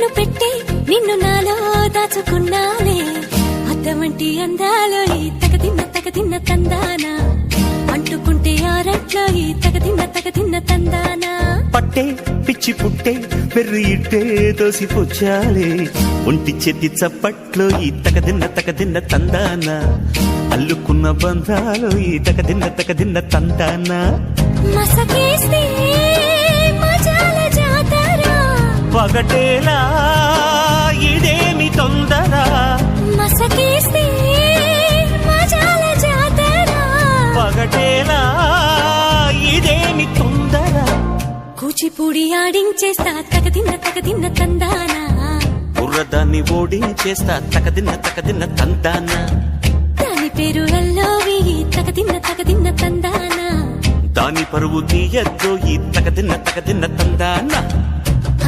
కన్ను పెట్టే నిన్ను నాలో దాచుకున్నానే అద్దమంటి అందాలో ఈ తగదిన్న తందానా అంటుకుంటే ఆరట్లో ఈ తగదిన్న తందానా పట్టే పిచ్చి పుట్టే పెర్రి ఇట్టే దోసిపుచ్చాలే ఒంటి చెట్టి చప్పట్లో ఈ తగదిన్న తందానా అల్లుకున్న బంధాలు ఈ తగదిన్న తందానా మసకేస్తే మజాల జాతర పగటేలా ఇదేమి తొందర మసకేస్తే మజాల జాతర పగటేలా ఇదేమి తొందర కూచిపూడి ఆడించేస్తా తగదిన్న తందానా బుర్రదాన్ని ఓడించేస్తా తగదిన్న తందానా దాని పేరు అల్లోవి తగదిన్న తందానా దాని పరువు తీయద్దు ఈ తగదిన్న తందానా